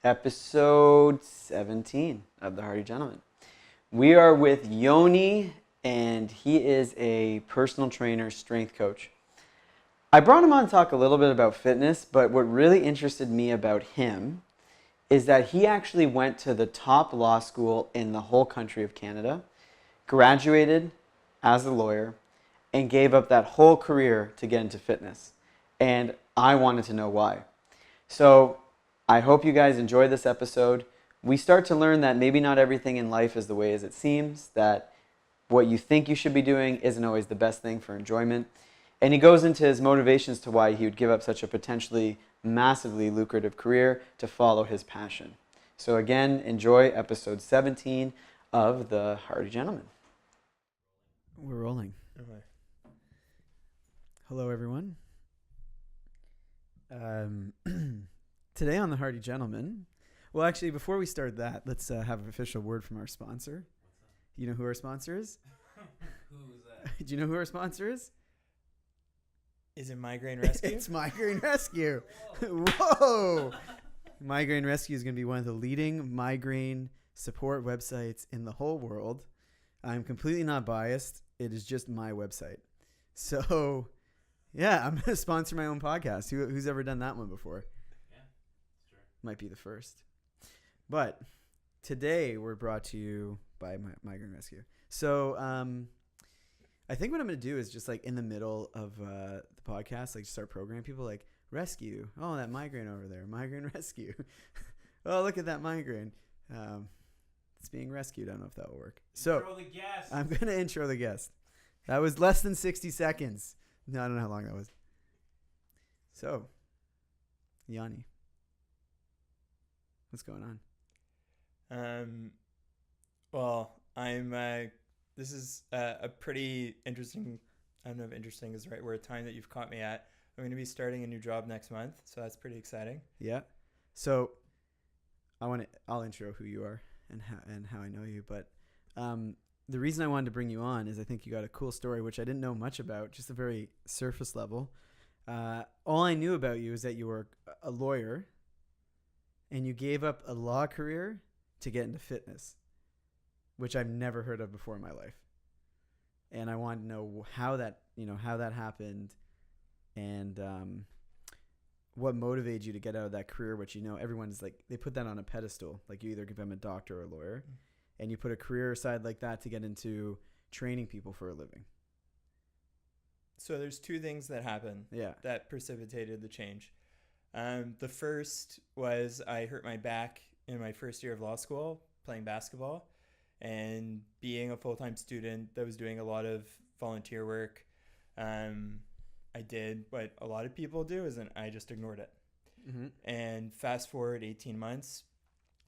Episode 17 of the Hearty Gentlemen. We are with Yoni, and he is a personal trainer, strength coach. I brought him on to talk a little bit about fitness, but what really interested me about him is that he actually went to the top law school in the whole country of Canada, graduated as a lawyer, and gave up that whole career to get into fitness. And I wanted to know why. So I hope you guys enjoy this episode. We start to learn that maybe not everything in life is the way as it seems, that what you think you should be doing isn't always the best thing for enjoyment. And he goes into his motivations to why he would give up such a potentially massively lucrative career to follow his passion. So again, enjoy episode 17 of the Hearty Gentlemen. We're rolling. Okay. Hello, everyone. Today on the Hearty Gentlemen, well, actually, before we start that, let's have an official word from our sponsor. You know who our sponsor is? Who's that? Do you know who our sponsor is? Is it Migraine Rescue? It's Migraine Rescue. Whoa! Migraine Rescue is going to be one of the leading migraine support websites in the whole world. I'm completely not biased. It is just my website. So, yeah, I'm going to sponsor my own podcast. Who's ever done that one before? Yeah, sure. Might be the first. But today we're brought to you by Migraine Rescue. So, I think what I'm going to do is just like in the middle of the podcast, like start programming people like rescue. Oh, that migraine over there. Migraine rescue. Oh, look at that migraine. It's being rescued. I don't know if that will work. Intro the guest. I'm going to intro the guest. That was less than 60 seconds. No, I don't know how long that was. So, Yoni, what's going on? Well, this is a pretty interesting, I don't know if interesting is the right word, time that you've caught me at. I'm going to be starting a new job next month, so that's pretty exciting. Yeah. So, I'll intro who you are and how I know you, but the reason I wanted to bring you on is I think you got a cool story, which I didn't know much about, just a very surface level. All I knew about you is that you were a lawyer and you gave up a law career to get into fitness, which I've never heard of before in my life. And I wanted to know how that happened and what motivated you to get out of that career, which, everyone's like, they put that on a pedestal. Like you either become a doctor or a lawyer. Mm-hmm. And you put a career aside like that to get into training people for a living. So there's two things that happened that precipitated the change. The first was I hurt my back in my first year of law school playing basketball. And being a full-time student that was doing a lot of volunteer work, I did what a lot of people do, I just ignored it. Mm-hmm. And fast forward 18 months,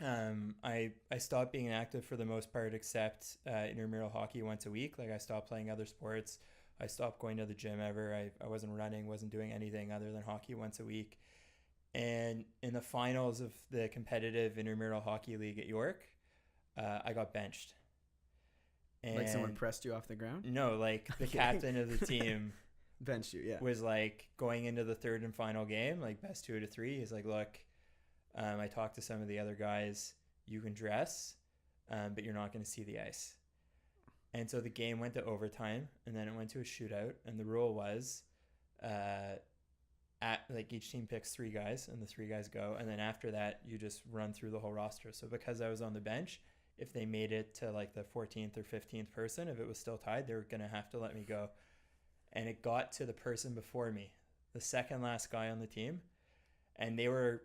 I stopped being active for the most part, except intramural hockey once a week. Like I stopped playing other sports. I stopped going to the gym ever. I wasn't running, wasn't doing anything other than hockey once a week. And in the finals of the competitive intramural hockey league at York, I got benched. And like someone pressed you off the ground? No, like the captain of the team benched you, yeah. Was like going into the third and final game, like best 2 out of 3. He's like, look, I talked to some of the other guys. You can dress, but you're not going to see the ice. And so the game went to overtime, and then it went to a shootout. And the rule was, each team picks 3 guys, and the 3 guys go. And then after that, you just run through the whole roster. So because I was on the bench, if they made it to like the 14th or 15th person, if it was still tied, they were going to have to let me go. And it got to the person before me, the second last guy on the team. And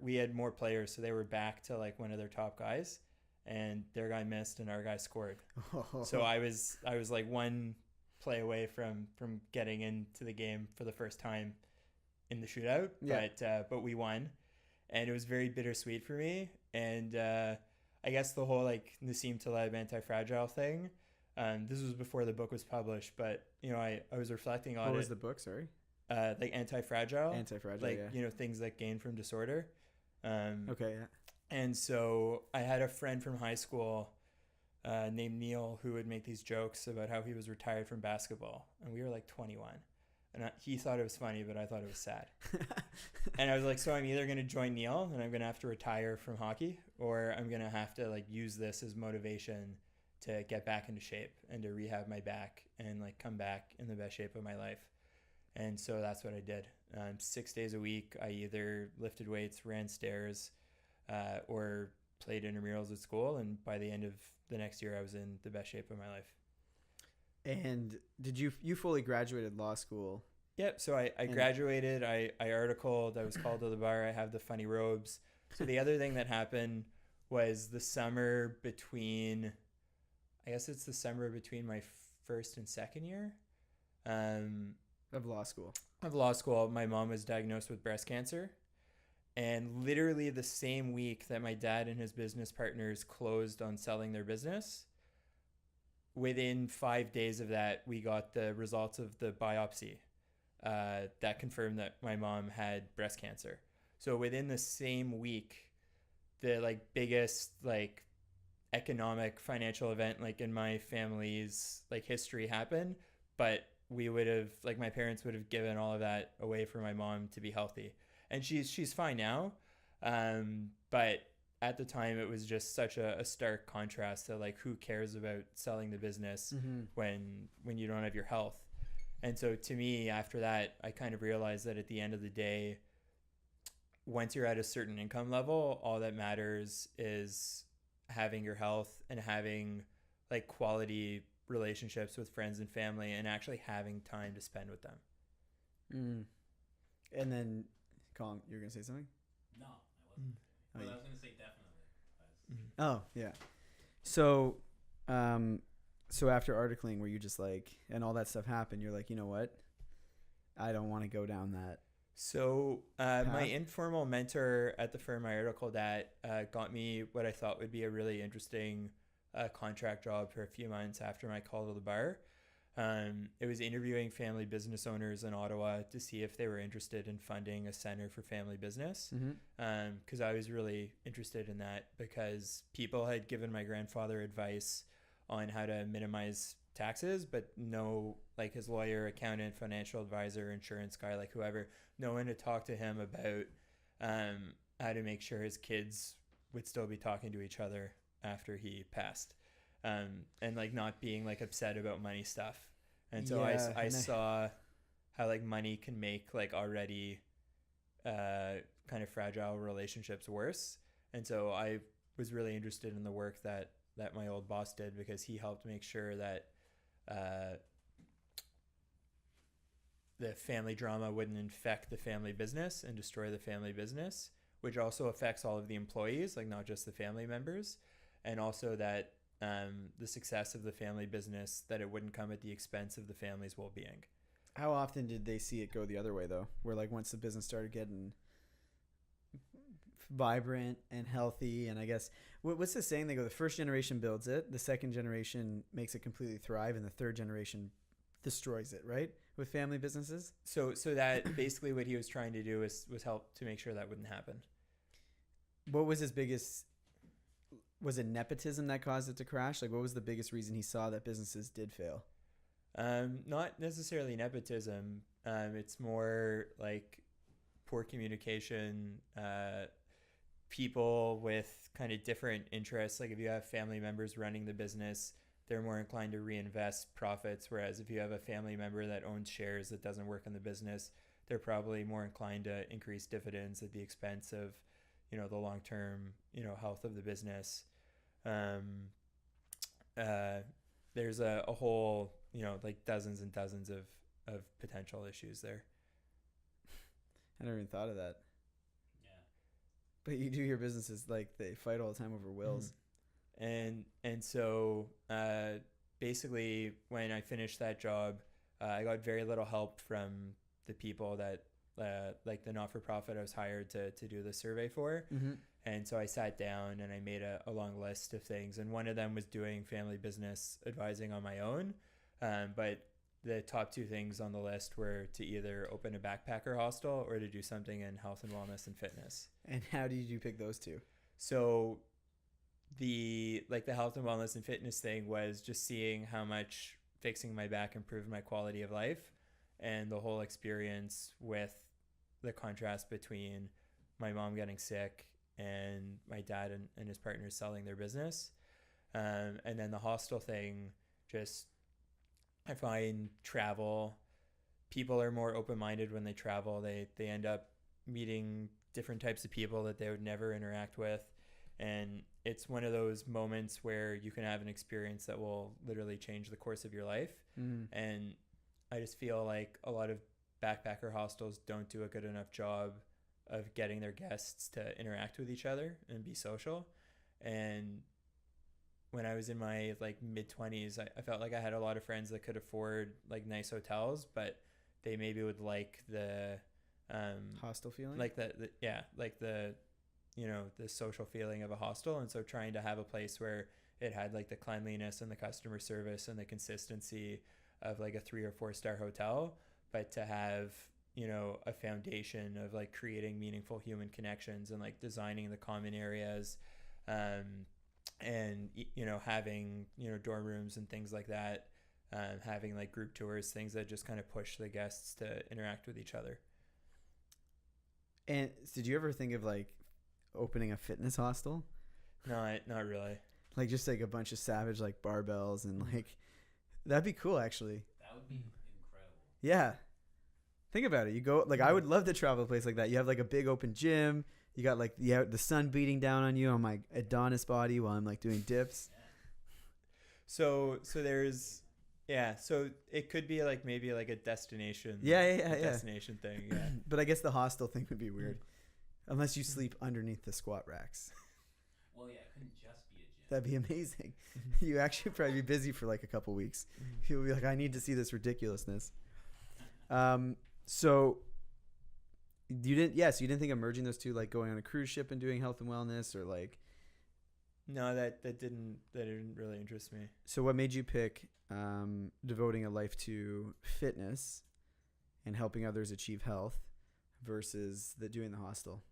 we had more players, so they were back to like one of their top guys, and their guy missed and our guy scored. Oh. So I was like one play away from getting into the game for the first time in the shootout. Yeah. But we won, and it was very bittersweet for me. And I guess the whole like Nassim Taleb anti-fragile thing. This was before the book was published, but I was reflecting on it. What was the book? Sorry. Like anti-fragile, like, yeah. Things that gain from disorder. Okay, yeah. And so I had a friend from high school named Neil who would make these jokes about how he was retired from basketball, and we were like 21. And he thought it was funny, but I thought it was sad. And I was like, so I'm either going to join Neil and I'm going to have to retire from hockey, or I'm going to have to like use this as motivation to get back into shape and to rehab my back and like come back in the best shape of my life. And so that's what I did. 6 days a week, I either lifted weights, ran stairs, or played intramurals at school. And by the end of the next year, I was in the best shape of my life. And did you fully graduated law school? Yep. So I graduated, I articled, I was called to the bar, I have the funny robes. So the other thing that happened was the summer between, I guess it's the summer between my first and second year. Of law school. My mom was diagnosed with breast cancer. And literally the same week that my dad and his business partners closed on selling their business, within 5 days of that, we got the results of the biopsy that confirmed that my mom had breast cancer. So within the same week, the like biggest like economic financial event like in my family's like history happened, but we would have like my parents would have given all of that away for my mom to be healthy, and she's fine now, but at the time it was just such a stark contrast to like who cares about selling the business when you don't have your health. And so to me, after that, I kind of realized that at the end of the day, once you're at a certain income level, all that matters is having your health and having like quality relationships with friends and family and actually having time to spend with them. And then, Colin, you're going to say something? No, I wasn't. Well, I was going to say definitely. Oh, yeah. So, so after articling, were you just like, and all that stuff happened, you're like, you know what? I don't want to go down that. So my informal mentor at the firm I articled at got me what I thought would be a really interesting contract job for a few months after my call to the bar. It was interviewing family business owners in Ottawa to see if they were interested in funding a center for family business. Because I was really interested in that, because people had given my grandfather advice on how to minimize taxes, but no, like his lawyer, accountant, financial advisor, insurance guy, like whoever, no one had talked to him about how to make sure his kids would still be talking to each other after he passed, and like not being like upset about money stuff. And so I saw how like money can make like already kind of fragile relationships worse. And so I was really interested in the work that my old boss did, because he helped make sure that the family drama wouldn't infect the family business and destroy the family business, which also affects all of the employees, like not just the family members, and also that the success of the family business, that it wouldn't come at the expense of the family's well-being. How often did they see it go the other way, though? Where like once the business started getting vibrant and healthy, and I guess what's the saying? They go, the first generation builds it, the second generation makes it completely thrive, and the third generation destroys it, right? With family businesses. So that basically what he was trying to do was help to make sure that wouldn't happen. What was his biggest? Was it nepotism that caused it to crash? Like, what was the biggest reason he saw that businesses did fail? Not necessarily nepotism. It's more like poor communication, people with kind of different interests. Like if you have family members running the business, they're more inclined to reinvest profits. Whereas if you have a family member that owns shares that doesn't work in the business, they're probably more inclined to increase dividends at the expense of, the long-term, health of the business. There's a whole, like dozens and dozens of potential issues there. I never even thought of that. Yeah. But you do hear businesses like they fight all the time over wills. And so basically when I finished that job, I got very little help from the people that like the not-for-profit I was hired to do the survey for. And so I sat down and I made a long list of things. And one of them was doing family business advising on my own. But the top two things on the list were to either open a backpacker hostel or to do something in health and wellness and fitness. And how did you pick those two? So the health and wellness and fitness thing was just seeing how much fixing my back improved my quality of life. and the whole experience with the contrast between my mom getting sick and my dad and his partner selling their business. And then the hostel thing, just, I find travel, people are more open-minded when they travel. They end up meeting different types of people that they would never interact with. And it's one of those moments where you can have an experience that will literally change the course of your life. And I just feel like a lot of backpacker hostels don't do a good enough job of getting their guests to interact with each other and be social. And when I was in my like mid-20s, I felt like I had a lot of friends that could afford like nice hotels, but they maybe would like the hostel feeling, like the you know, the social feeling of a hostel. And so trying to have a place where it had like the cleanliness and the customer service and the consistency of like a 3 or 4 star hotel, but to have, you know, a foundation of like creating meaningful human connections and like designing the common areas, and, you know, having, you know, dorm rooms and things like that, having like group tours, things that just kind of push the guests to interact with each other. And did you ever think of like opening a fitness hostel? No, not really. Like just like a bunch of savage like barbells and like, that'd be cool actually. That would be incredible. Yeah. Think about it. You go like, I would love to travel a place like that. You have like a big open gym. You got like the sun beating down on you on my Adonis body while I'm like doing dips. So there's, yeah. So it could be like maybe like a destination. Destination thing. Yeah. But I guess the hostel thing would be weird, unless you sleep underneath the squat racks. Well, yeah, it couldn't just be a gym. That'd be amazing. You actually probably be busy for like a couple weeks. You'll be like, I need to see this ridiculousness. So you didn't think of merging those two, like going on a cruise ship and doing health and wellness, or like? No, that didn't really interest me. So what made you pick devoting a life to fitness and helping others achieve health versus doing the hostel?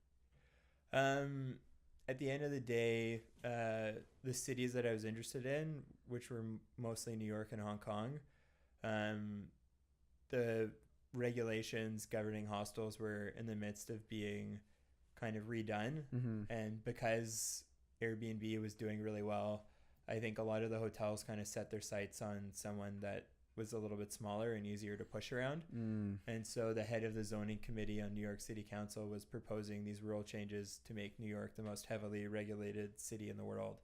At the end of the day, the cities that I was interested in, which were mostly New York and Hong Kong, the regulations governing hostels were in the midst of being kind of redone. And because Airbnb was doing really well, I think a lot of the hotels kind of set their sights on someone that was a little bit smaller and easier to push around. And so the head of the zoning committee on New York City Council was proposing these rule changes to make New York the most heavily regulated city in the world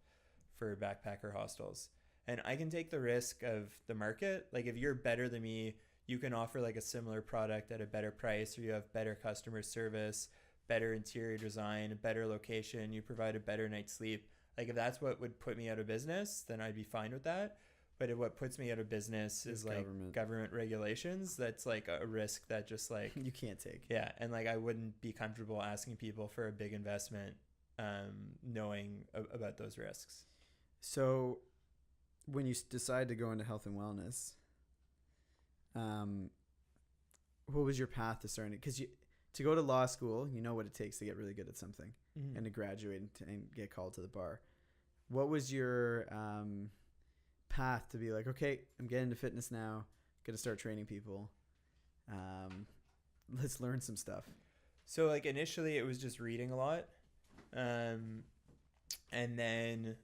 for backpacker hostels. And I can take the risk of the market. Like if you're better than me, you can offer like a similar product at a better price, or you have better customer service, better interior design, a better location, you provide a better night's sleep. Like if that's what would put me out of business, then I'd be fine with that. But if what puts me out of business is like government regulations, that's like a risk that just like you can't take. Yeah. And like I wouldn't be comfortable asking people for a big investment, knowing about those risks. So when you decide to go into health and wellness, what was your path to starting it? Because to go to law school, you know what it takes to get really good at something and to graduate and get called to the bar. What was your path to be like, okay, I'm getting into fitness now, going to start training people. Let's learn some stuff. So like initially it was just reading a lot. And then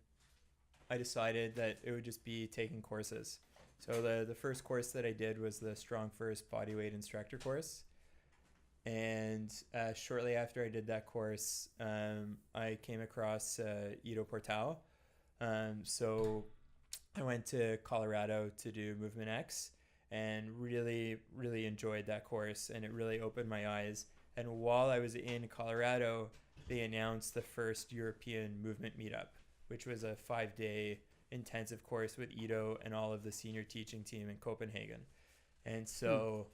I decided that it would just be taking courses. So the first course that I did was the Strong First Bodyweight Instructor course. And shortly after I did that course, I came across Ido Portal. So I went to Colorado to do Movement X and really, really enjoyed that course. And it really opened my eyes. And while I was in Colorado, they announced the first European movement meetup, which was a 5-day intensive course with Ido and all of the senior teaching team in Copenhagen. And so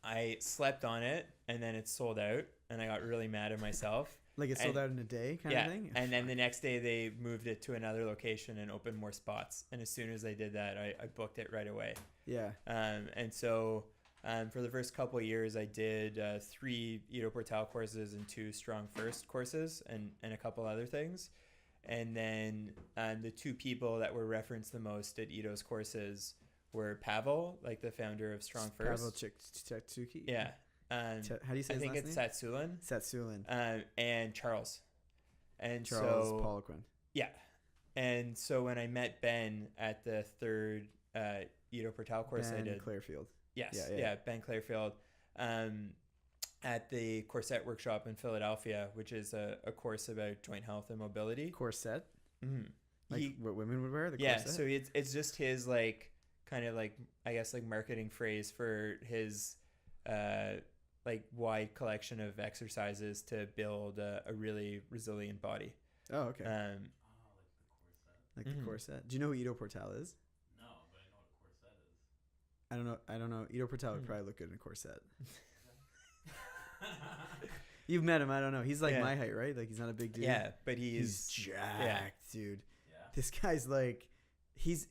I slept on it, and then it sold out, and I got really mad at myself. Like it sold out in a day kind of thing? And then the next day they moved it to another location and opened more spots. And as soon as they did that, I booked it right away. Yeah. And so for the first couple of years, I did 3 Ido Portal courses and 2 Strong First courses and a couple other things. And then the 2 people that were referenced the most at Ido's courses were Pavel, like the founder of Strong First. Pavel Chektuki. Yeah. How do you say I his think last it's name? Satsulin. And Charles. And Charles so, Poliquin. Yeah. And so when I met Ben at the third Ido Portal course I did. Clarefield. Yes. Yeah, Ben Clarefield. At the Corset Workshop in Philadelphia, which is a course about joint health and mobility. Corset? Mm-hmm. Like what women would wear? The yeah, corset? so it's just his like kind of like I guess like marketing phrase for his like wide collection of exercises to build a really resilient body. Oh, okay. Like the corset. Like the corset. Do you know who Ido Portal is? No, but I know what a corset is. I don't know. Ido Portal would probably look good in a corset. You've met him. I don't know. He's like my height, right? Like he's not a big dude. Yeah, but he's jacked, dude. Yeah. This guy's like, he's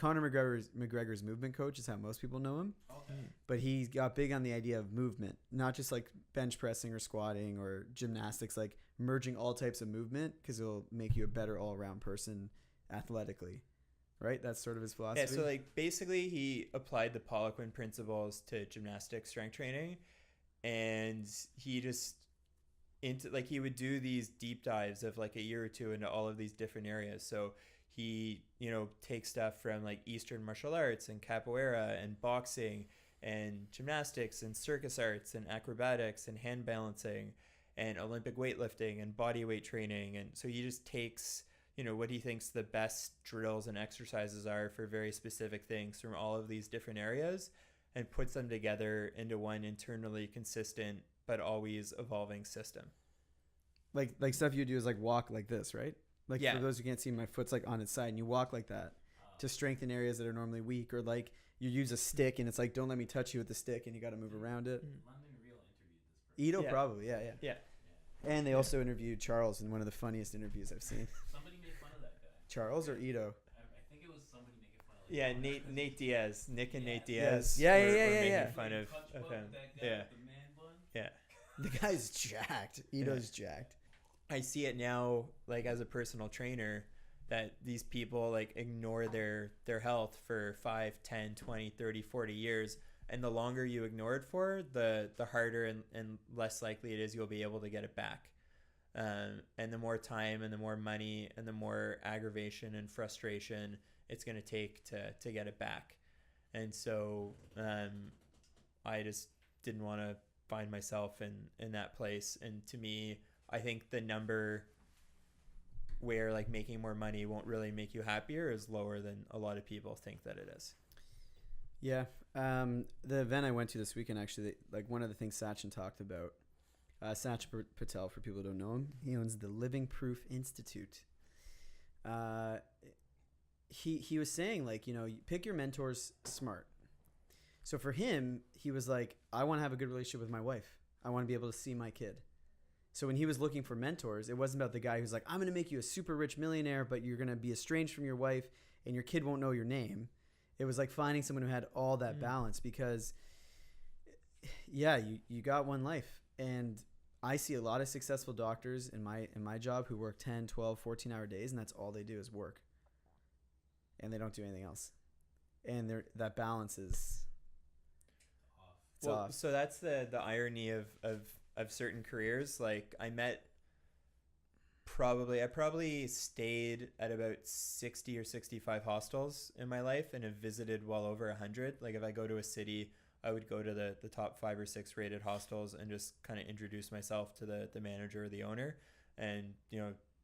Conor McGregor's movement coach is how most people know him. Okay. But he got big on the idea of movement, not just like bench pressing or squatting or gymnastics, like merging all types of movement because it'll make you a better all around person athletically. Right? That's sort of his philosophy. Yeah, so like basically he applied the Poliquin principles to gymnastic strength training, and he just he would do these deep dives of like a year or two into all of these different areas. So he, takes stuff from like Eastern martial arts and capoeira and boxing and gymnastics and circus arts and acrobatics and hand balancing and Olympic weightlifting and body weight training. And so he just takes, what he thinks the best drills and exercises are for very specific things from all of these different areas and puts them together into one internally consistent but always evolving system. Like stuff you do is like walk like this, right? Like for those who can't see, my foot's like on its side and you walk like that to strengthen areas that are normally weak, or like you use a stick and it's like, don't let me touch you with the stick and you got to move around it. London Real interviewed this person. Ido probably, yeah. And they also interviewed Charles in one of the funniest interviews I've seen. Somebody made fun of that guy. Charles or Ido? I think it was somebody making fun of Nate Diaz. Nick and Nate Diaz. Yeah. were making fun of him. That guy with the man bun. Yeah. The guy's jacked. Ido's jacked. I see it now, like as a personal trainer, that these people like ignore their health for 5, 10, 20, 30, 40 years. And the longer you ignore it for, the harder and less likely it is you'll be able to get it back. And the more time and the more money and the more aggravation and frustration it's going to take to get it back. And so I just didn't want to find myself in that place. And to me, I think the number where like making more money won't really make you happier is lower than a lot of people think that it is. Yeah. The event I went to this weekend, actually, like one of the things Sachin talked about, Sachin Patel, for people who don't know him, he owns the Living Proof Institute. He was saying, like, you pick your mentors smart. So for him, he was like, I want to have a good relationship with my wife. I want to be able to see my kid. So when he was looking for mentors, it wasn't about the guy who's like, I'm going to make you a super rich millionaire, but you're going to be estranged from your wife and your kid won't know your name. It was like finding someone who had all that balance, because you got one life. And I see a lot of successful doctors in my job who work 10, 12, 14-hour days, and that's all they do is work. And they don't do anything else. And that balance is off. So that's the irony of certain careers. Like I probably stayed at about 60 or 65 hostels in my life and have visited well over 100. Like if I go to a city, I would go to the top 5 or 6 rated hostels and just kind of introduce myself to the manager or the owner and,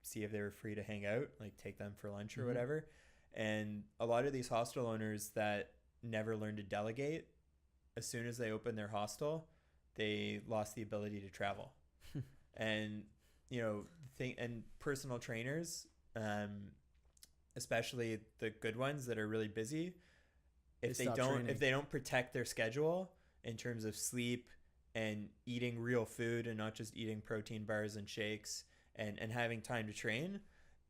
see if they were free to hang out, like take them for lunch or whatever. And a lot of these hostel owners that never learned to delegate, as soon as they opened their hostel, they lost the ability to travel. And, and personal trainers, especially the good ones that are really busy, if they don't protect their schedule in terms of sleep and eating real food and not just eating protein bars and shakes and having time to train,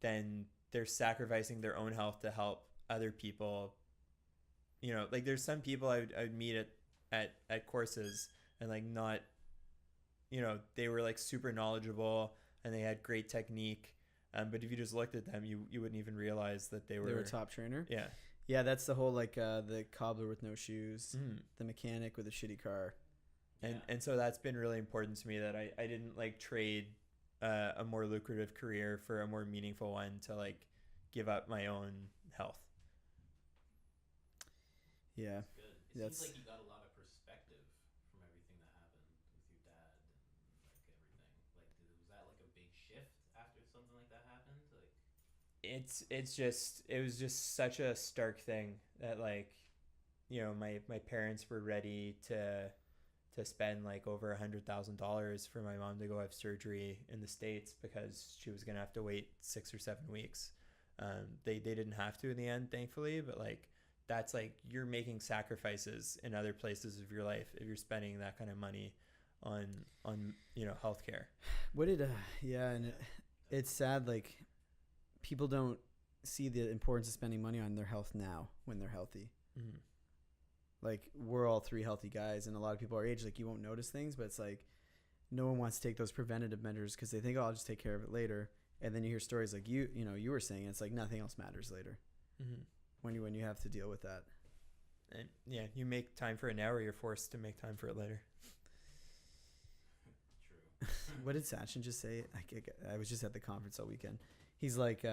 then they're sacrificing their own health to help other people. Like there's some people I would meet at courses and like not, they were like super knowledgeable and they had great technique. But if you just looked at them, you wouldn't even realize that they were a top trainer. Yeah. Yeah, that's the whole like the cobbler with no shoes, the mechanic with a shitty car. And so that's been really important to me, that I didn't like trade a more lucrative career for a more meaningful one to like give up my own health. Yeah. That's good. It seems like you got a lot of perspective from everything that happened with your dad and like everything. Like, was that like a big shift after something like that happened? Like, it was just such a stark thing that, like, you know, my parents were ready to spend like over $100,000 for my mom to go have surgery in the States because she was gonna have to wait 6 or 7 weeks. They didn't have to in the end, thankfully, but like that's like you're making sacrifices in other places of your life if you're spending that kind of money on you know, healthcare. What did and it's sad, like people don't see the importance of spending money on their health now when they're healthy. Mm-hmm. Like we're all three healthy guys, and a lot of people our age, like you won't notice things, but it's like no one wants to take those preventative measures because they think, oh, I'll just take care of it later. And then you hear stories like you were saying, it's like nothing else matters later when you have to deal with that. And yeah, you make time for it now, or you're forced to make time for it later. True. What did Sachin just say? I was just at the conference all weekend. He's like,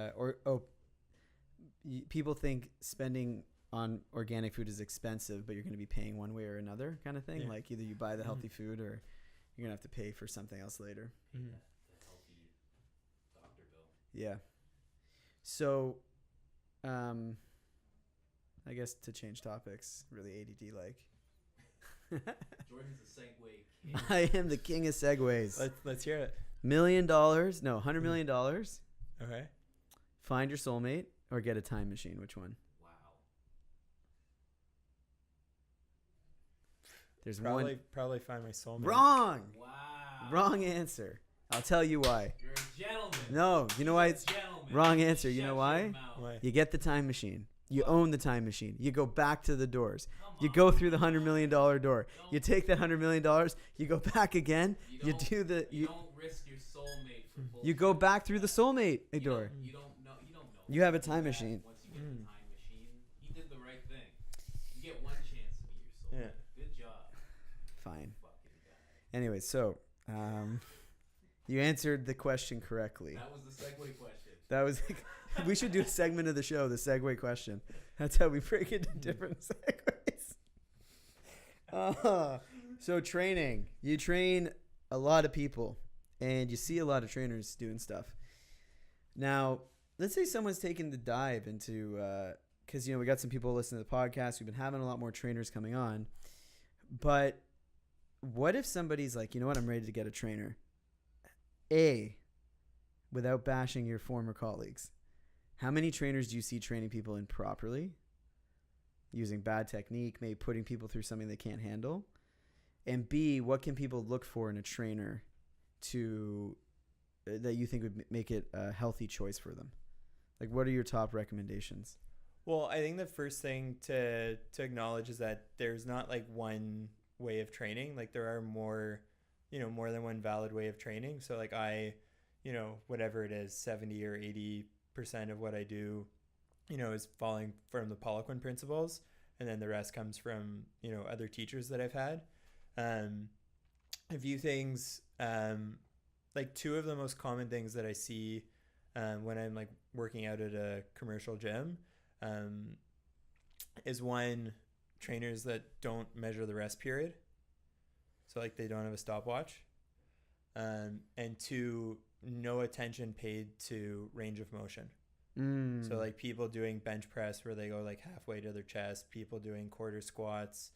people think spending on organic food is expensive, but you're going to be paying one way or another kind of thing. Yeah. Like either you buy the healthy food or you're going to have to pay for something else later. The healthy doctor bill. Yeah. So, I guess to change topics, really ADD like. Jordan's the segue king. I am the king of segues. Let's hear it. $1 million. No, $100 million. Okay. Find your soulmate or get a time machine. Which one? There's probably find my soulmate. Wrong. Wow. Wrong answer. I'll tell you why. You're a gentleman. No, you know why it's wrong answer. You know why? Why? You get the time machine. You own the time machine. You go back to the doors. You go through the $100 million door. You take that $100 million. You go back again. You don't risk your soulmate for bullshit. You go back through the soulmate door. You don't know. You have a time machine. Once you get the time machine, you did the right thing. You get one chance to meet your soulmate. Yeah. Good job. Fine. Fucking guy. Anyway, so you answered the question correctly. That was the segue question. That was. We should do a segment of the show, the segue question. That's how we break into different segues. So training. You train a lot of people, and you see a lot of trainers doing stuff. Now, let's say someone's taking the dive into, because we got some people listening to the podcast. We've been having a lot more trainers coming on, but what if somebody's like, you know what, I'm ready to get a trainer. Without bashing your former colleagues, how many trainers do you see training people improperly, using bad technique, maybe putting people through something they can't handle? And B, what can people look for in a trainer that you think would make it a healthy choice for them? Like, what are your top recommendations? Well, I think the first thing to acknowledge is that there's not like one way of training. Like there are more than one valid way of training. So like whatever it is, 70 or 80% of what I do, is falling from the Poliquin principles. And then the rest comes from, other teachers that I've had. A few things, like two of the most common things that I see when I'm like working out at a commercial gym is one, trainers that don't measure the rest period. So like they don't have a stopwatch. And two, no attention paid to range of motion. So like people doing bench press where they go like halfway to their chest, people doing quarter squats,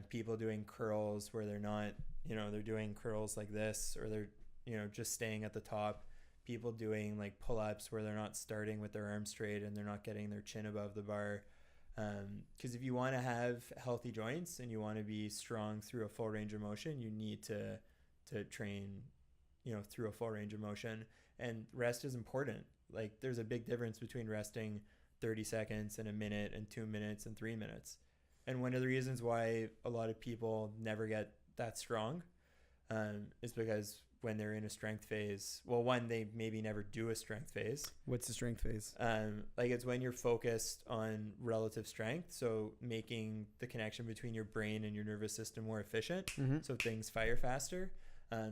people doing curls where they're not, they're doing curls like this, or they're, just staying at the top, people doing like pull-ups where they're not starting with their arms straight and they're not getting their chin above the bar. Because if you want to have healthy joints and you want to be strong through a full range of motion, you need to train, through a full range of motion. And rest is important. Like there's a big difference between resting 30 seconds and a minute and 2 minutes and 3 minutes. And one of the reasons why a lot of people never get that strong is because when they're in a strength phase. Well, one, they maybe never do a strength phase. What's the strength phase? Like it's when you're focused on relative strength, so making the connection between your brain and your nervous system more efficient, so things fire faster.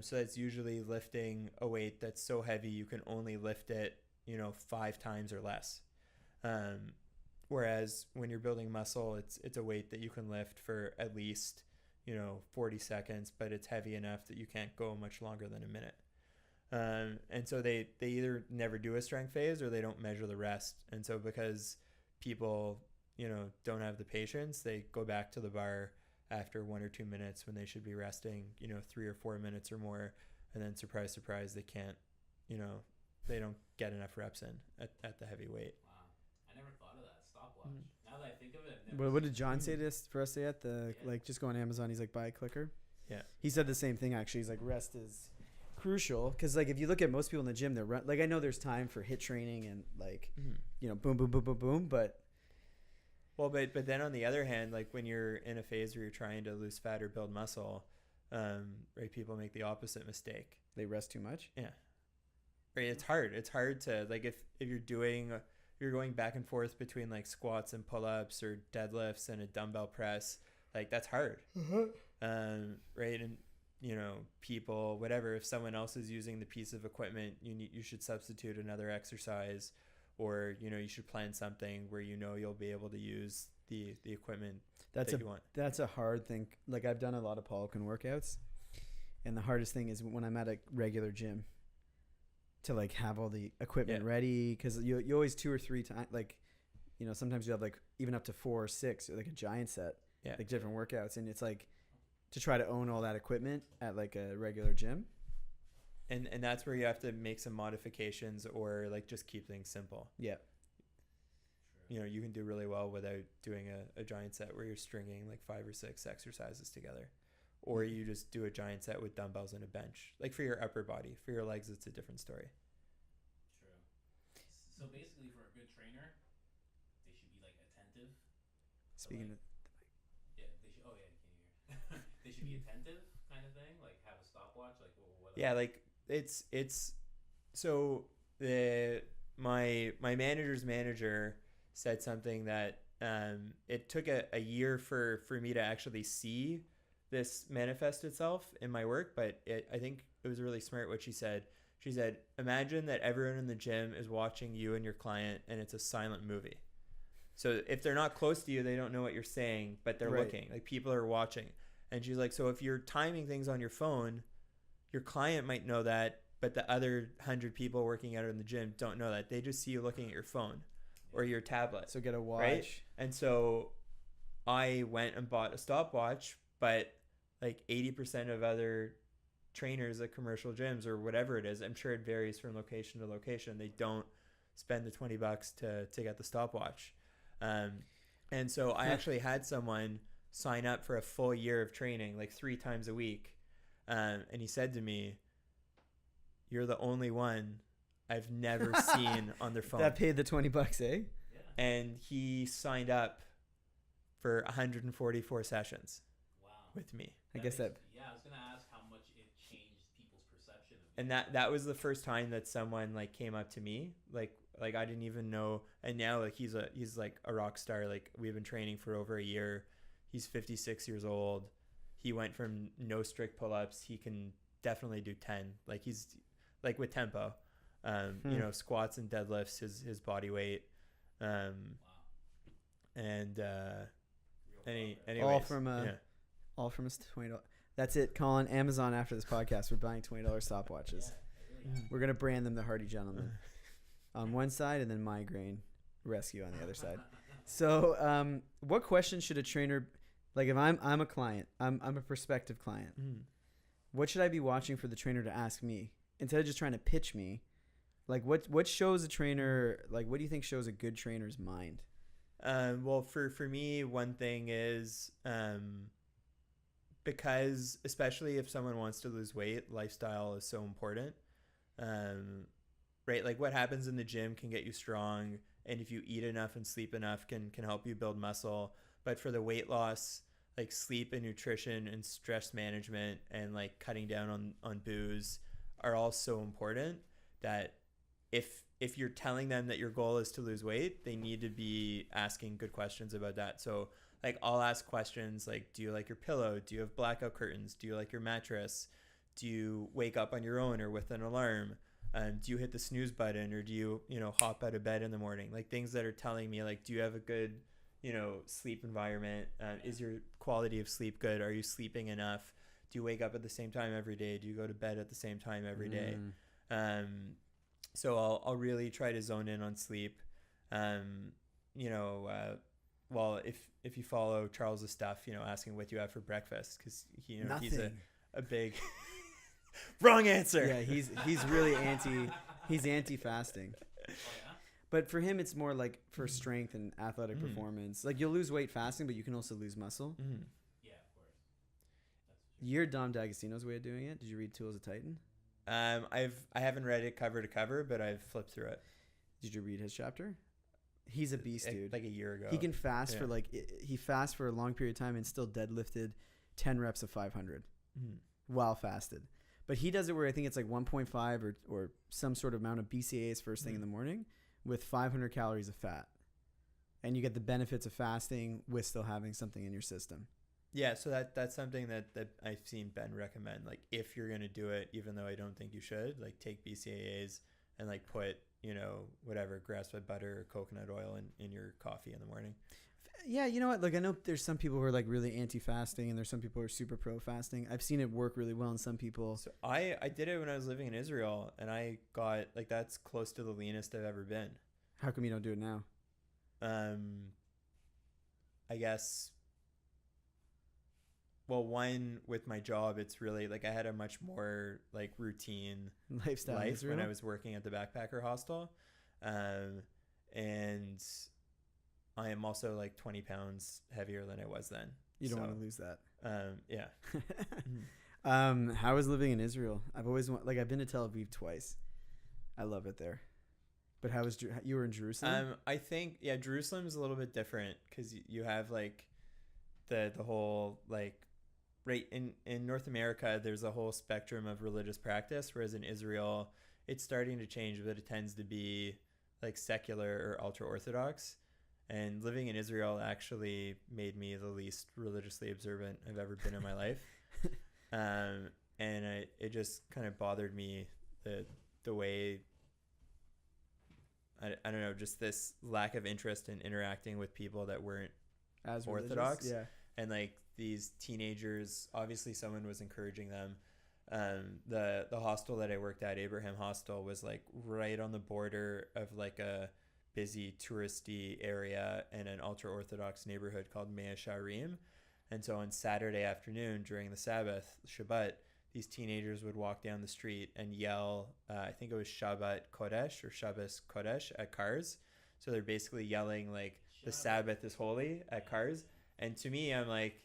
So that's usually lifting a weight that's so heavy you can only lift it, 5 times or less. Whereas when you're building muscle, it's a weight that you can lift for at least 40 seconds, but it's heavy enough that you can't go much longer than a minute. And so they either never do a strength phase or they don't measure the rest. And so because people, don't have the patience, they go back to the bar after 1 or 2 minutes when they should be resting, 3 or 4 minutes or more. And then surprise, surprise, they can't, they don't get enough reps in at the heavy weight. Wow. I never thought of that stopwatch. Now that I think of it, I've never What did John say for us at the, just go on Amazon, he's like, buy a clicker. Yeah. He said the same thing, actually. He's like, rest is crucial. Because, like, if you look at most people in the gym, they're like, I know there's time for HIIT training and, like, boom, boom, boom, boom, boom. But then on the other hand, like when you're in a phase where you're trying to lose fat or build muscle, right, people make the opposite mistake. They rest too much. Yeah. Right. It's hard to, like, if you're going back and forth between like squats and pull-ups or deadlifts and a dumbbell press, like that's hard. Right. And people, whatever, if someone else is using the piece of equipment, you should substitute another exercise, or you should plan something where you'll be able to use the equipment that you want. That's a hard thing. Like, I've done a lot of Polican workouts, and the hardest thing is when I'm at a regular gym to like have all the equipment ready, because you always 2 or 3 times, like sometimes you have like even up to 4 or 6, or like a giant set, like different workouts, and it's like to try to own all that equipment at like a regular gym. And that's where you have to make some modifications, or like just keep things simple. Yeah. You can do really well without doing a giant set where you're stringing like 5 or 6 exercises together, or you just do a giant set with dumbbells and a bench. Like for your upper body, for your legs, it's a different story. True. So basically, for a good trainer, they should be like attentive. Speaking of they should. Oh yeah, can you hear? They should be attentive, kind of thing. Like have a stopwatch. Like what? Yeah, like it's so my manager's manager said something that it took a year for me to actually see this manifest itself in my work, but I think it was really smart what she said. She said, imagine that everyone in the gym is watching you and your client, and it's a silent movie. So if they're not close to you, they don't know what you're saying, but they're looking. Like, people are watching. And she's like, so if you're timing things on your phone, your client might know that, but the other 100 people working out in the gym don't know that. They just see you looking at your phone or your tablet. So get a watch. Right? And so I went and bought a stopwatch, but like 80% of other trainers at commercial gyms or whatever it is, I'm sure it varies from location to location, they don't spend the $20 to get the stopwatch. And so I actually had someone sign up for a full year of training, like 3 times a week. And he said to me, you're the only one I've never seen on their phone. That paid the $20, eh? Yeah. And he signed up for 144 sessions. Wow. With me. I guess that. Yeah, I was gonna ask how much it changed people's perception of you. And that was the first time that someone like came up to me, like I didn't even know. And now like he's like a rock star. Like, we've been training for over a year. He's 56 years old. He went from no strict pull-ups. He can definitely do 10. Like, he's like with tempo, squats and deadlifts, his body weight. Wow. And anyways, all from us $20. That's it. Colin, Amazon after this podcast, we're buying $20 stopwatches. We're gonna brand them the Hearty Gentlemen on one side, and then Migraine Rescue on the other side. So, what questions should a trainer, like if I'm a client, I'm a prospective client, what should I be watching for the trainer to ask me instead of just trying to pitch me? Like, what shows a trainer? Like, what do you think shows a good trainer's mind? Well, for me, one thing is because especially if someone wants to lose weight, lifestyle is so important. Right? Like, what happens in the gym can get you strong, and if you eat enough and sleep enough can help you build muscle. But for the weight loss, like sleep and nutrition and stress management and like cutting down on booze, are all so important that if you're telling them that your goal is to lose weight, they need to be asking good questions about that. So like I'll ask questions like, do you like your pillow? Do you have blackout curtains? Do you like your mattress? Do you wake up on your own or with an alarm? Do you hit the snooze button, or do you hop out of bed in the morning? Like things that are telling me like, do you have a good sleep environment? Is your quality of sleep good? Are you sleeping enough? Do you wake up at the same time every day? Do you go to bed at the same time every day? So I'll really try to zone in on sleep. Well, if you follow Charles's stuff, asking what you have for breakfast, because he's a big wrong answer. Yeah, he's really anti-fasting. Oh, yeah? But for him, it's more like for strength and athletic performance. Like you'll lose weight fasting, but you can also lose muscle. Yeah, of course. That's true. You're Dom D'Agostino's way of doing it. Did you read Tools of Titan? I haven't read it cover to cover, but I've flipped through it. Did you read his chapter? He's a beast, dude. Like a year ago. He can fast he fasts for a long period of time and still deadlifted 10 reps of 500 while fasted. But he does it where I think it's like 1.5 or some sort of amount of BCAAs first thing in the morning with 500 calories of fat. And you get the benefits of fasting with still having something in your system. Yeah, so that's something that I've seen Ben recommend. Like if you're going to do it, even though I don't think you should, like take BCAAs and like put, whatever, grass-fed butter or coconut oil in your coffee in the morning. Yeah, you know what? Like I know there's some people who are like really anti-fasting and there's some people who are super pro-fasting. I've seen it work really well in some people. So I did it when I was living in Israel, and I got like that's close to the leanest I've ever been. How come you don't do it now? I guess, well, one, with my job, it's really like I had a much more like routine lifestyle life when I was working at the backpacker hostel. And I am also like 20 pounds heavier than I was then. You don't want to lose that. Yeah. How was living in Israel? I've been to Tel Aviv twice. I love it there. But how was you were in Jerusalem? I think Jerusalem's a little bit different because you have like the whole like right in North America there's a whole spectrum of religious practice, whereas in Israel it's starting to change, but it tends to be like secular or ultra orthodox. And living in Israel actually made me the least religiously observant I've ever been in my life. And it just kind of bothered me the way I don't know, just this lack of interest in interacting with people that weren't as orthodox. Religious? Yeah. And like these teenagers, obviously someone was encouraging them. The hostel that I worked at, Abraham Hostel, was like right on the border of like a busy touristy area and an ultra orthodox neighborhood called Mea Sharim. And so on Saturday afternoon during the Sabbath, Shabbat, these teenagers would walk down the street and yell, I think it was Shabbat Kodesh or Shabbos Kodesh at cars. So they're basically yelling like the Sabbath is holy at cars. And to me, I'm like,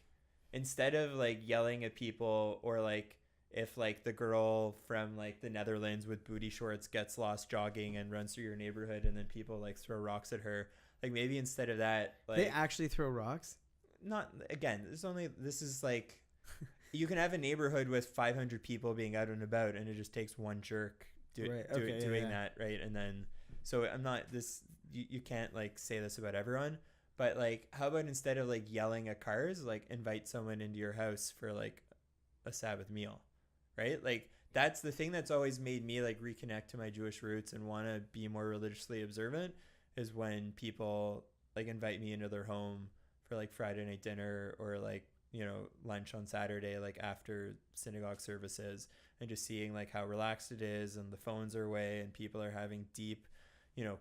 instead of like yelling at people, or like if like the girl from like the Netherlands with booty shorts gets lost jogging and runs through your neighborhood and then people like throw rocks at her, like maybe instead of that, like they actually throw rocks. Not again. This is like you can have a neighborhood with 500 people being out and about, and it just takes one jerk doing that, right? And then so I'm not this. You can't like say this about everyone. But like, how about instead of like yelling at cars, like invite someone into your house for like a Sabbath meal, right? Like that's the thing that's always made me like reconnect to my Jewish roots and want to be more religiously observant, is when people like invite me into their home for like Friday night dinner or like, lunch on Saturday, like after synagogue services, and just seeing like how relaxed it is and the phones are away and people are having deep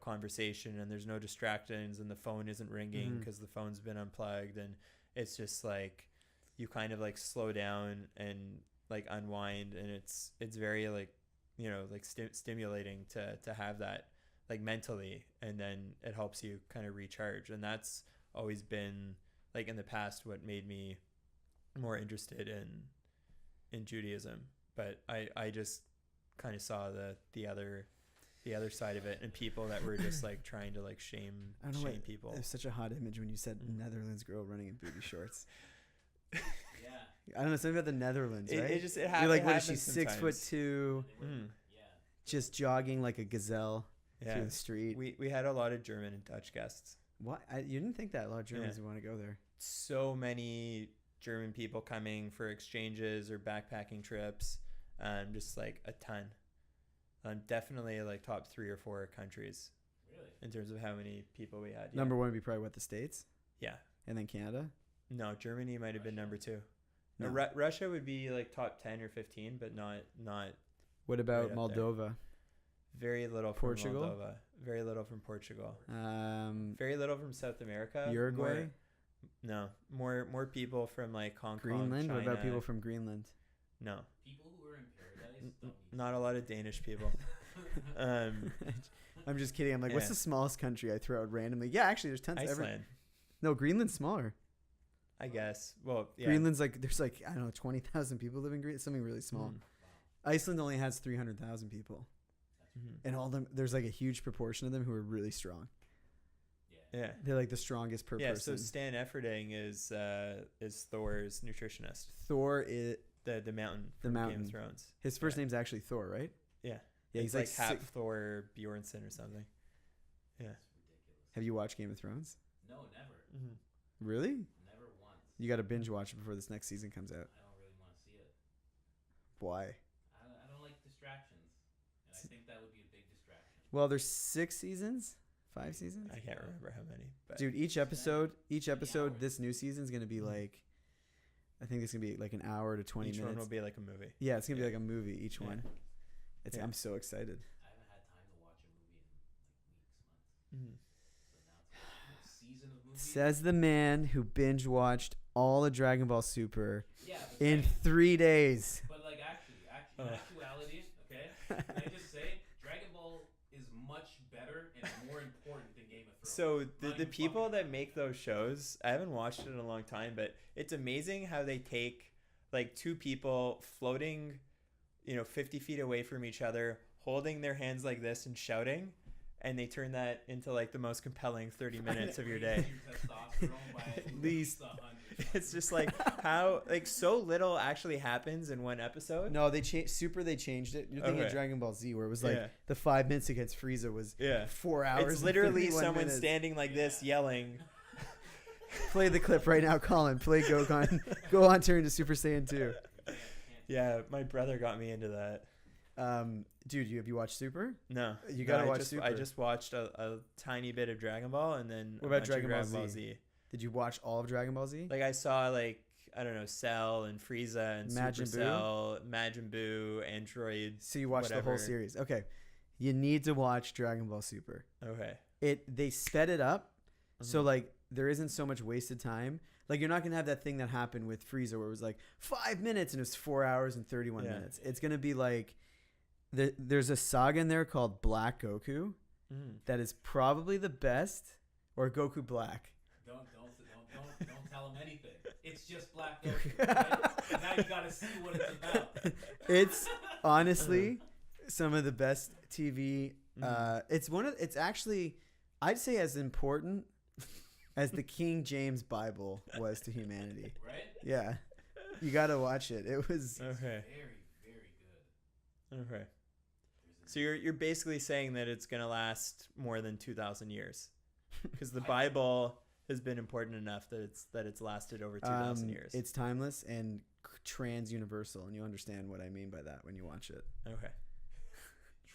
conversation and there's no distractions and the phone isn't ringing because the phone's been unplugged, and it's just like you kind of like slow down and like unwind, and it's very like stimulating to have that like mentally, and then it helps you kind of recharge. And that's always been like in the past what made me more interested in Judaism, but I just kind of saw the other side of it, and people that were just like trying to like shame people. It was such a hot image when you said Netherlands girl running in booty shorts. Yeah. I don't know, something about the Netherlands, right? It You're happens. like, what is she, sometimes. 6'2", just jogging like a gazelle through the street? We had a lot of German and Dutch guests. What? You didn't think that a lot of Germans would want to go there. So many German people coming for exchanges or backpacking trips, just like a ton. Definitely like top 3 or 4 countries. Really? In terms of how many people we had. Number 1 would be probably the States? Yeah. And then Canada? No, Germany might have been number 2. No. Russia would be like top 10 or 15, but not. What about right Moldova? Very little from Portugal? Moldova. Very little from Portugal. Very little from South America. Uruguay? More people from like Hong Kong, Greenland? China. What about people from Greenland? No. People who were in paradise don't need Not a lot of Danish people. I'm just kidding. I'm like, what's the smallest country I throw out randomly? Yeah, actually, there's tons. Iceland. No, Greenland's smaller. I guess. Well, yeah. Greenland's like, there's like, I don't know, 20,000 people live in Greenland. Something really small. Iceland only has 300,000 people. And all them, there's like a huge proportion of them who are really strong. Yeah. They're like the strongest per person. So Stan Efferding is Thor's nutritionist. Thor is the mountain the from mountain. Game of Thrones. His first name's actually Thor, right? Yeah. Yeah, he's he's like half Thor Bjornsson or something. Yeah. Have you watched Game of Thrones? No, never. Really? Never once. You got to binge watch it before this next season comes out. I don't really want to see it. Why? I don't like distractions, and I think that would be a big distraction. Well, there's 6 seasons, 5 seasons. I can't remember how many. But Dude, each episode, this new season is gonna be like, I think it's gonna be like an hour to 20 each minutes. one will be like a movie. Yeah, it's gonna be like a movie each one. Yeah. I'm so excited. I haven't had time to watch a movie in like weeks, months. So now it's like a season of movies. Says the man who binge watched all of Dragon Ball Super Yeah, but in 3 days. But like actually, in actuality, okay, can I just say Dragon Ball is much better and more important than Game of Thrones. So Not the even people fucking that close. make those shows, I haven't watched it in a long time, but it's amazing how they take like 2 people floating, 50 feet away from each other, holding their hands like this and shouting, and they turn that into like the most compelling 30 minutes of your day. Your testosterone by at least 100. It's just like how like so little actually happens in one episode. No, they changed Super. They changed it. You're thinking of Dragon Ball Z, where it was like the 5 minutes against Frieza was 4 hours. It's literally and 31 someone minutes. standing like this yelling. Play the clip right now, Colin. Play Gohan turn to Super Saiyan 2. Yeah, my brother got me into that. Dude, have you watched Super? No, You gotta watch Super. I just watched a tiny bit of Dragon Ball and then What about Dragon Ball Z? Did you watch all of Dragon Ball Z? Like I saw like I don't know Cell and Frieza and Majin Buu? Supercell, Majin Buu, Android. So you watched the whole series. Okay. You need to watch Dragon Ball Super. Okay. They sped it up. So like there isn't so much wasted time. Like you're not going to have that thing that happened with Frieza where it was like 5 minutes and it was 4 hours and 31 minutes. It's going to be like there's a saga in there called Black Goku that is probably the best, or Goku Black. Don't tell him anything. It's just Black Goku. Right? And now you gotta see what it's about. It's honestly some of the best TV. It's actually, I'd say, as important as the King James Bible was to humanity. Right? Yeah, you gotta watch it. It was Okay. Very, very good. Okay. So you're basically saying that it's gonna last more than 2,000 years, because the Bible has been important enough that it's lasted over 2,000 years. It's timeless and trans-universal, and you understand what I mean by that when you watch it. Okay.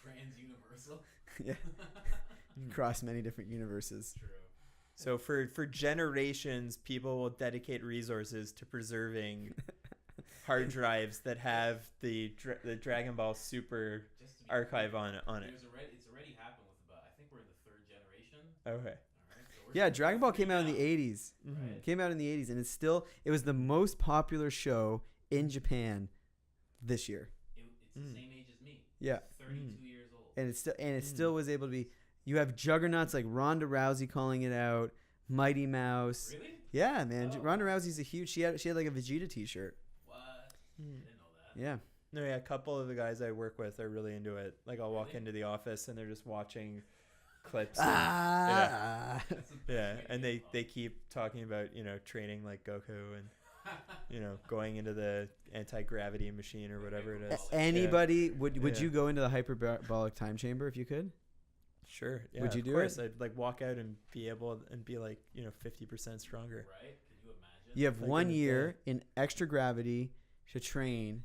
Trans-universal. Yeah. Across many different universes. True. So for generations, people will dedicate resources to preserving hard drives that have the Dragon Ball Super archive on it. It's already happened with about, I think we're in the 3rd generation. Okay. All right, so Yeah, Dragon Ball came out in the 80s. Right. Came out in the 80s, and it was the most popular show in Japan this year. It's the same age as me. Yeah. 32 years old. And it still was able to be. You have juggernauts like Ronda Rousey calling it out, Mighty Mouse. Really? Yeah, man. Oh. Ronda Rousey's a huge. She had like a Vegeta T-shirt. What? Didn't know that. Yeah. No, yeah, a couple of the guys I work with are really into it. Like I'll walk into the office and they're just watching clips. Ah. Yeah, and they keep talking about training like Goku and going into the anti-gravity machine or whatever it is. Anybody would you go into the hyperbolic time chamber if you could? Sure. Yeah, would you do course. it? I'd like walk out and be able and be like 50% stronger. Right? Could you imagine? You have 1 year in extra gravity to train,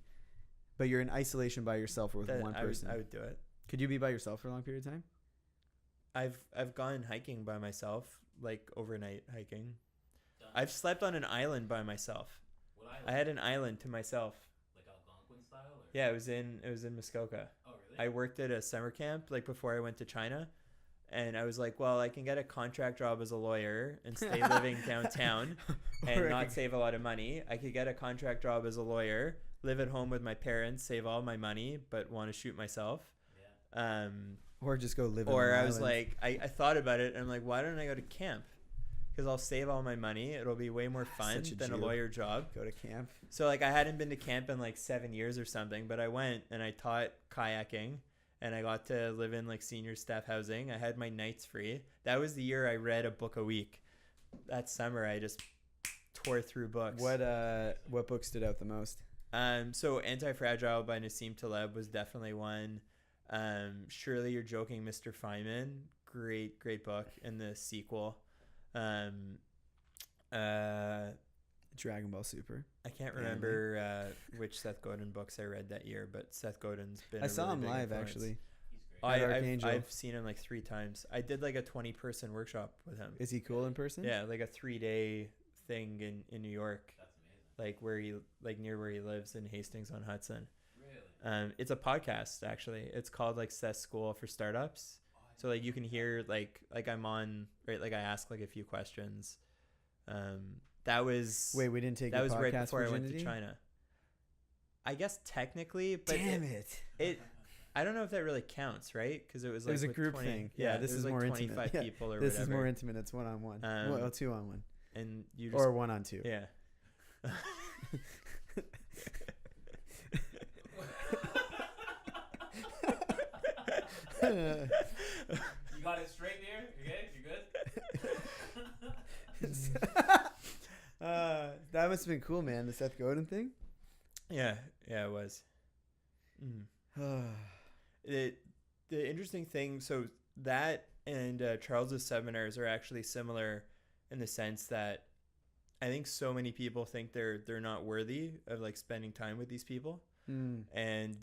but you're in isolation by yourself or with one person. I would do it. Could you be by yourself for a long period of time? I've gone hiking by myself, like overnight hiking. I've slept on an island by myself. What island? I had an island to myself. Like Algonquin style? Or? Yeah, it was in Muskoka. Oh, really? I worked at a summer camp like before I went to China, and I was like, well, I can get a contract job as a lawyer and stay living downtown and not save a lot of money. I could get a contract job as a lawyer, live at home with my parents, save all my money, but want to shoot myself. Yeah. Or just go live. Or I was like, I thought about it, and I'm like, why don't I go to camp? Because I'll save all my money. It'll be way more fun than a lawyer job. Go to camp. So like I hadn't been to camp in like 7 years or something, but I went and I taught kayaking, and I got to live in like senior staff housing. I had my nights free. That was the year I read a book a week. That summer I just tore through books. What book stood out the most? So Anti-Fragile by Nassim Taleb was definitely one. Surely You're Joking, Mr. Feynman. Great book. And the sequel. Dragon Ball Super. I can't remember which Seth Godin books I read that year, but Seth Godin's been. I saw really him big live influence. actually. He's great. I've seen him like 3 times. I did like a 20-person workshop with him. Is he cool in person? Yeah, like a 3-day thing in New York. That's amazing. Like where he near where he lives in Hastings on Hudson. Really? It's a podcast actually. It's called like Seth's School for Startups. So like you can hear like I'm on, right, like I ask like a few questions. That was Wait, we didn't take that was right podcast before virginity? I went to China. I guess technically, but Damn it I don't know if that really counts, right? Because it was like it was a with group 20, thing. Yeah, this it is was more like intimate. 25 Yeah. people or This whatever. is more intimate. It's 1-on-1. Well, 2-on-1. And you just Or 1-on-2. yeah. You got it straight there? You good? That must have been cool, man. The Seth Godin thing. Yeah, it was. The interesting thing, so that and Charles's seminars are actually similar in the sense that I think so many people think they're not worthy of like spending time with these people, and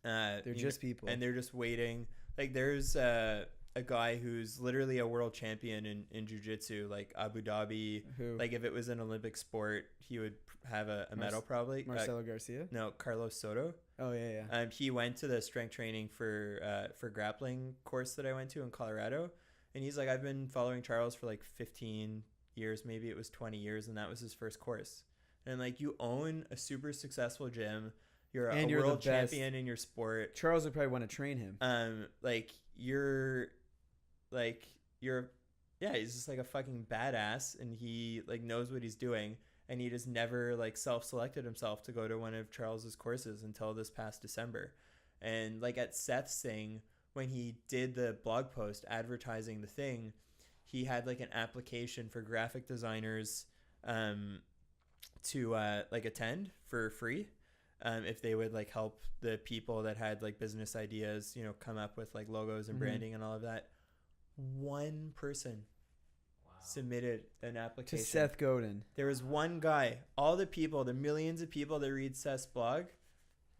they're just people, and they're just waiting. Like there's a guy who's literally a world champion in jiu-jitsu, like Abu Dhabi. Who? Like if it was an Olympic sport, he would have a medal probably. Marcelo Garcia? No, Carlos Soto. Oh yeah. He went to the strength training for grappling course that I went to in Colorado, and he's like, I've been following Charles for like 15 years, maybe it was 20 years, and that was his first course. And like you own a super successul gym, you're a world champion in your sport. Charles would probably want to train him. He's just like a fucking badass, and he like knows what he's doing. And he just never like self-selected himself to go to one of Charles's courses until this past December. And like at Seth's thing, when he did the blog post advertising the thing, he had like an application for graphic designers to like attend for free if they would like help the people that had like business ideas, come up with like logos and branding and all of that. One person submitted an application to Seth Godin. There was one guy. All the people, the millions of people that read Seth's blog,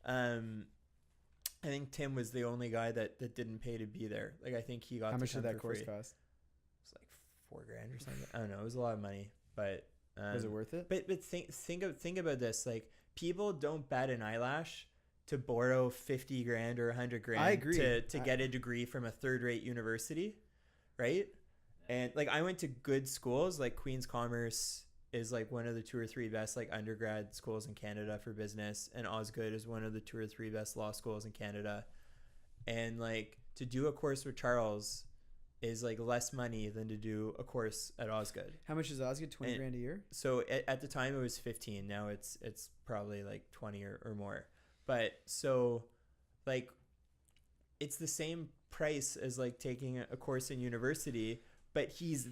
I think Tim was the only guy that didn't pay to be there. Like I think he got. How much did that course free. cost? It's like $4,000 or something. I don't know. It was a lot of money, but was it worth it? But think about this. Like people don't bat an eyelash to borrow $50,000 or $100,000. I agree. To get a degree from a third-rate university, right? And like I went to good schools, like Queen's Commerce is like one of the 2 or 3 best like undergrad schools in Canada for business, and Osgood is one of the 2 or 3 best law schools in Canada. And like to do a course with Charles is like less money than to do a course at Osgood. How much is Osgood? $20,000 a year? So at the time it was 15. Now it's probably like 20 or more. But so like it's the same price as like taking a course in university. but he's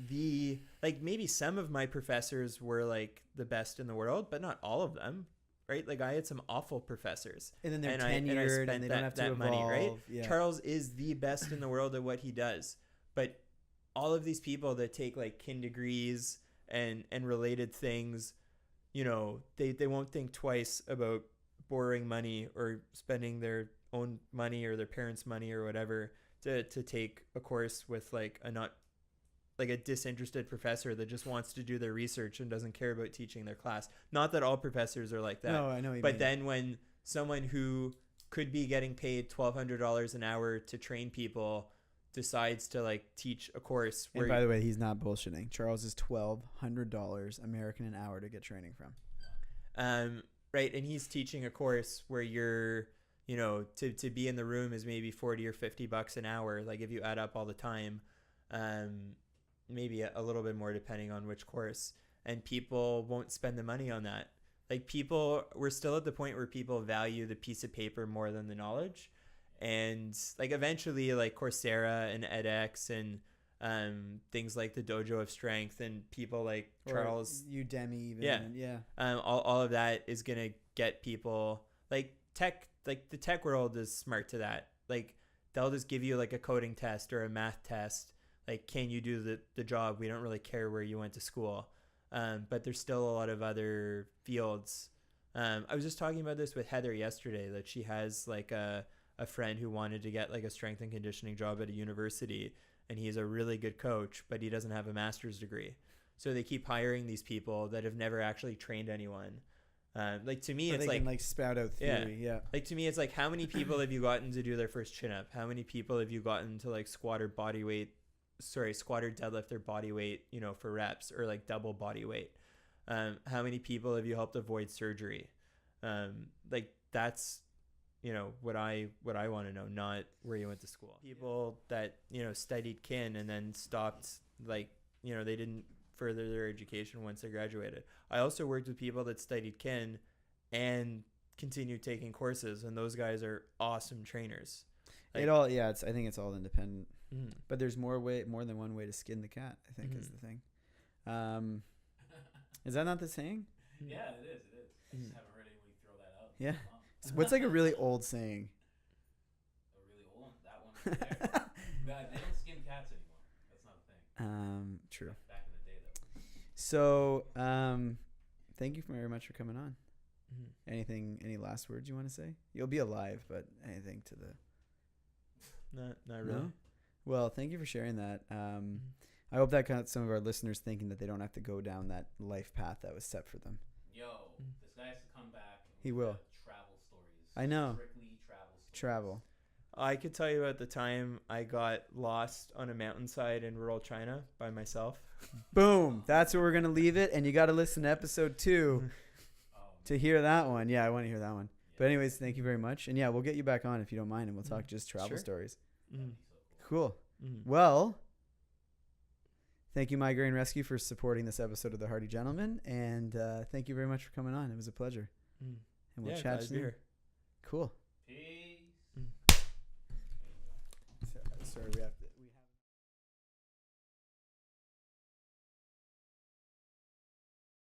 like, maybe some of my professors were like the best in the world, but not all of them. Right? Like I had some awful professors. And then they're tenured and they don't have to evolve. Money, right? Yeah. Charles is the best in the world at what he does. But all of these people that take like kin degrees and related things, you know, they won't think twice about borrowing money or spending their own money or their parents' money or whatever to take a course with like a disinterested professor that just wants to do their research and doesn't care about teaching their class. Not that all professors are like that. No, I know what you But mean. then when someone who could be getting paid $1,200 an hour to train people decides to like teach a course where, and by the way, he's not bullshitting. Charles is $1,200 American an hour to get training from. Right, and he's teaching a course where you're, you know, to be in the room is maybe $40 or $50 an hour. Like if you add up all the time, maybe a little bit more depending on which course, and people won't spend the money on that. Like we're still at the point where people value the piece of paper more than the knowledge. And like eventually like Coursera and edX and things like the Dojo of Strength and people like Charles, Udemy even. All of that is going to get people like the tech world is smart to that. Like they'll just give you like a coding test or a math test. Like, can you do the job? We don't really care where you went to school. But there's still a lot of other fields. I was just talking about this with Heather yesterday, that she has like a friend who wanted to get like a strength and conditioning job at a university, and he's a really good coach, but he doesn't have a master's degree. So they keep hiring these people that have never actually trained anyone. Like to me, so it's they like can, like spout out theory. Yeah. Like to me, it's like, how many people have you gotten to do their first chin up? How many people have you gotten to like squat or deadlift their body weight, you know, for reps, or like double body weight? How many people have you helped avoid surgery? Like that's, you know, what I want to know, not where you went to school. People that, you know, studied kin and then stopped, like, you know, they didn't further their education once they graduated. I also worked with people that studied kin and continued taking courses, and those guys are awesome trainers. Like, I think it's all independent. Mm-hmm. But there's more than one way to skin the cat, I think, is the thing. Is that not the saying? Yeah, it is. I just haven't heard anybody throw that out. Yeah. So what's like a really old saying? A really old one? That one right there. They don't skin cats anymore. That's not a thing. True. Back in the day, though. So, thank you very much for coming on. Mm-hmm. Any last words you want to say? You'll be alive, but anything to the... Not really. No? Well, thank you for sharing that. I hope that got some of our listeners thinking that they don't have to go down that life path that was set for them. Yo, this guy has to come back. And he will. Travel stories. I know. Strictly travel stories. Travel. I could tell you about the time I got lost on a mountainside in rural China by myself. Boom. That's where we're going to leave it. And you got to listen to episode 2 to hear that one. Yeah, I want to hear that one. Yeah. But anyways, thank you very much. And yeah, we'll get you back on if you don't mind, and we'll talk just travel stories. Cool. Well, thank you, Migraine Rescue, for supporting this episode of the Hearty Gentlemen. And thank you very much for coming on. It was a pleasure. And we'll chat soon. Cool. Peace. Sorry, we have